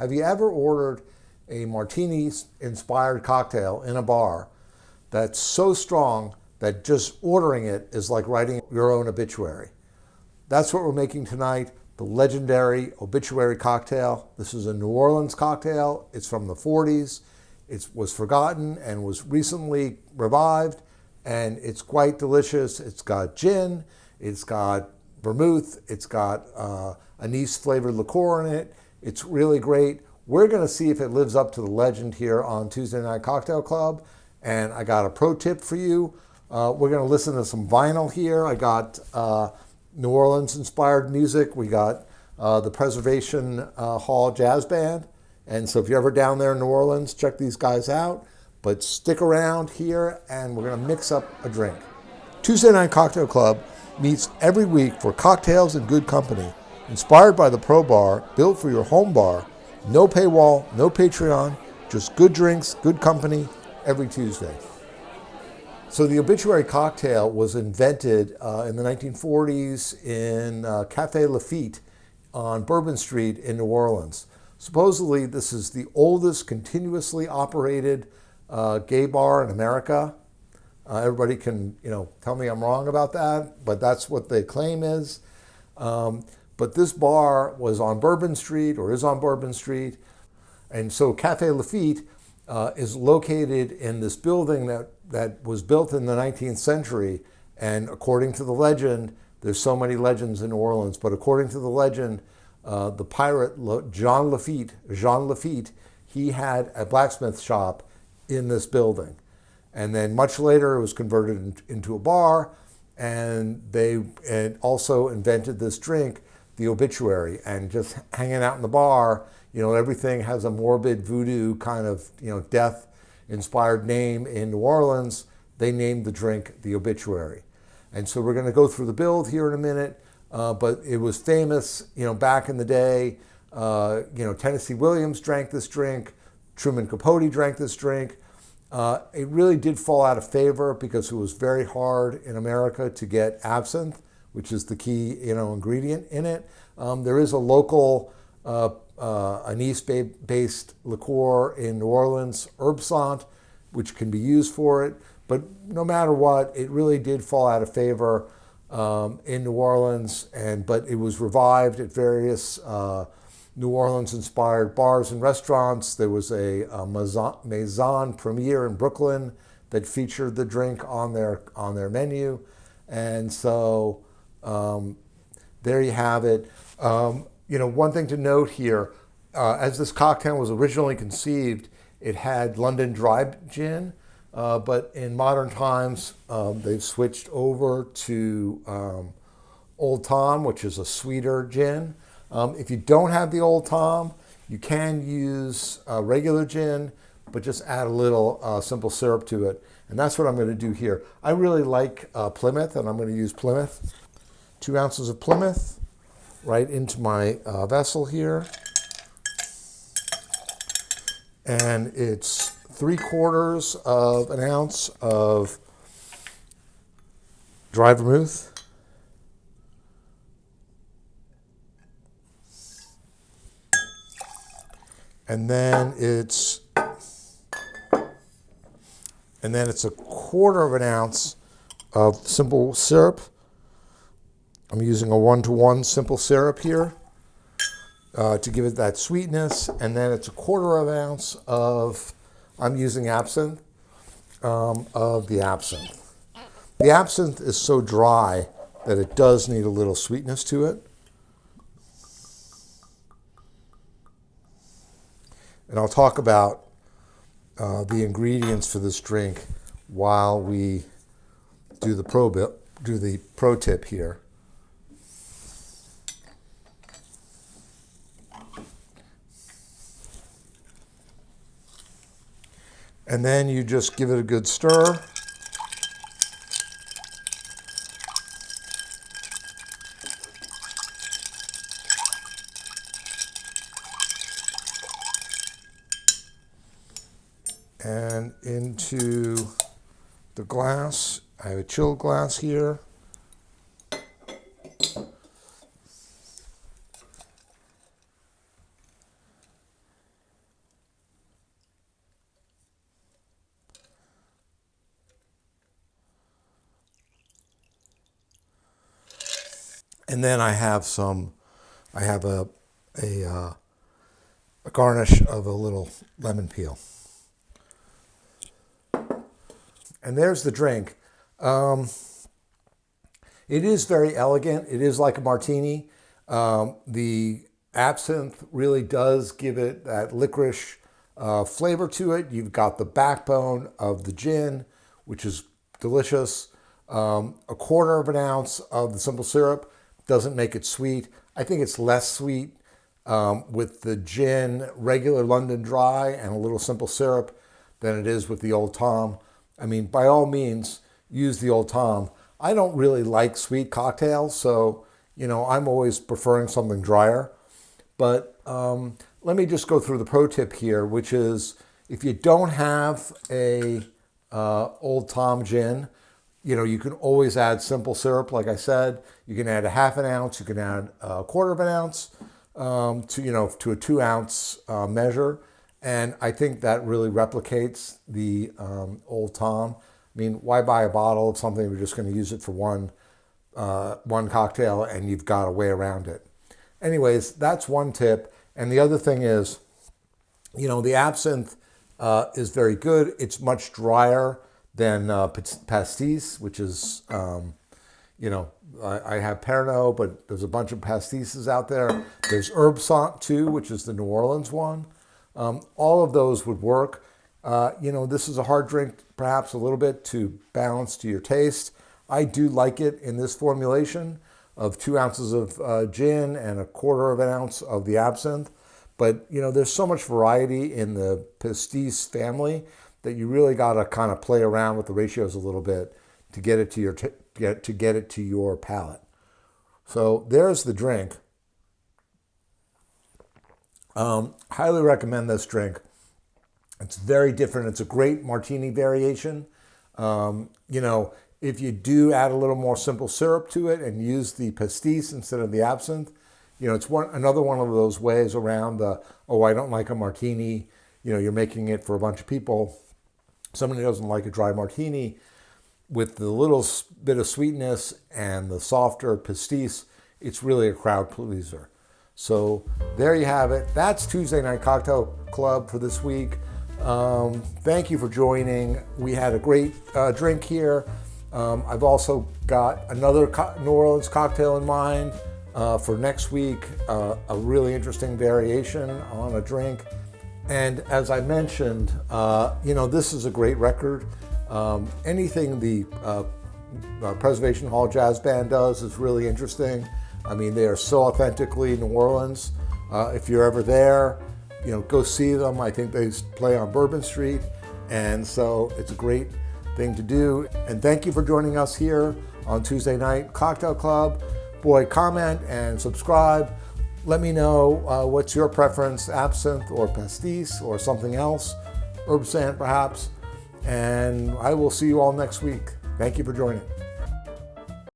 Have you ever ordered a martini-inspired cocktail in a bar that's so strong that just ordering it is like writing your own obituary? That's what we're making tonight, the legendary Obituary cocktail. This is a New Orleans cocktail. It's from the 40s. It was forgotten and was recently revived, and it's quite delicious. It's got gin, it's got vermouth, it's got anise flavored liqueur in it. It's really great. We're going to see if it lives up to the legend here on Tuesday Night Cocktail Club, and I got a pro tip for you. We're going to listen to some vinyl here. I got New Orleans inspired music. We got the Preservation Hall Jazz Band. And so if you're ever down there in New Orleans, check these guys out. But stick around here and we're going to mix up a drink. Tuesday Night Cocktail Club meets every week for cocktails and good company. Inspired by the Pro Bar, built for your home bar. No paywall, no Patreon, just good drinks, good company every Tuesday. So the Obituary cocktail was invented in the 1940s in Café Lafite on Bourbon Street in New Orleans. Supposedly, this is the oldest continuously operated gay bar in America. Everybody can, tell me I'm wrong about that, but that's what the claim is. But this bar was on Bourbon Street, or is on Bourbon Street, and so Café Lafite is located in this building that was built in the 19th century, and according to the legend, there's so many legends in New Orleans, but according to the legend, the pirate Jean Lafitte, he had a blacksmith shop in this building. And then much later it was converted into a bar, and they also invented this drink, the Obituary, and just hanging out in the bar, everything has a morbid voodoo kind of, death-inspired name in New Orleans. They named the drink the Obituary. And so we're going to go through the build here in a minute, but it was famous, back in the day. Tennessee Williams drank this drink. Truman Capote drank this drink. It really did fall out of favor because it was very hard in America to get absinthe, which is the key, ingredient in it. There is a local anise-based liqueur in New Orleans, Absinthe, which can be used for it. But no matter what, it really did fall out of favor in New Orleans, but it was revived at various New Orleans-inspired bars and restaurants. There was a Maison Premier in Brooklyn that featured the drink on their menu, and so there you have it. One thing to note here, as this cocktail was originally conceived, it had London dry gin, but in modern times, they've switched over to Old Tom, which is a sweeter gin. If you don't have the Old Tom, you can use regular gin, but just add a little simple syrup to it. And that's what I'm going to do here. I really like Plymouth, and I'm going to use Plymouth. 2 ounces of Plymouth right into my vessel here. And it's 3/4 of an ounce of dry vermouth. And then it's 1/4 of an ounce of simple syrup. I'm using a 1-to-1 simple syrup here to give it that sweetness. And then it's 1/4 of an ounce of, I'm using absinthe, of the absinthe. The absinthe is so dry that it does need a little sweetness to it. And I'll talk about the ingredients for this drink while we do the pro tip here. And then you just give it a good stir. And into the glass, I have a chilled glass here. And then I have a garnish of a little lemon peel. And there's the drink. It is very elegant. It is like a martini. The absinthe really does give it that licorice flavor to it. You've got the backbone of the gin, which is delicious. A quarter of an ounce of the simple syrup doesn't make it sweet. I think it's less sweet with the gin, regular London dry, and a little simple syrup than it is with the Old Tom. I mean, by all means, use the Old Tom. I don't really like sweet cocktails, so, I'm always preferring something drier. But let me just go through the pro tip here, which is if you don't have a Old Tom gin, you can always add simple syrup. Like I said, you can add a half an ounce, you can add a quarter of an ounce to a 2 ounce measure. And I think that really replicates the Old Tom. I mean, why buy a bottle of something if you're just going to use it for one cocktail and you've got a way around it? Anyways, that's one tip. And the other thing is, the absinthe is very good. It's much drier than pastis, which is, I have Pernod, but there's a bunch of pastises out there. There's Absinthe too, which is the New Orleans one. All of those would work. This is a hard drink, perhaps a little bit to balance to your taste. I do like it in this formulation of 2 ounces of gin and a quarter of an ounce of the absinthe. But, there's so much variety in the pastis family that you really got to kind of play around with the ratios a little bit to get it to your palate. So there's the drink. Highly recommend this drink. It's very different. It's a great martini variation. If you do add a little more simple syrup to it and use the pastis instead of the absinthe, it's another one of those ways around I don't like a martini. You're making it for a bunch of people. Somebody doesn't like a dry martini. With the little bit of sweetness and the softer pastis, it's really a crowd pleaser. So there you have it. That's Tuesday Night Cocktail Club for this week. Thank you for joining. We had a great drink here. I've also got another New Orleans cocktail in mind for next week, a really interesting variation on a drink. And as I mentioned, this is a great record. Anything the Preservation Hall Jazz Band does is really interesting. I mean, they are so authentically New Orleans. If you're ever there, go see them. I think they play on Bourbon Street. And so it's a great thing to do. And thank you for joining us here on Tuesday Night Cocktail Club. Boy, comment and subscribe. Let me know what's your preference, absinthe or pastis or something else, absinthe perhaps. And I will see you all next week. Thank you for joining.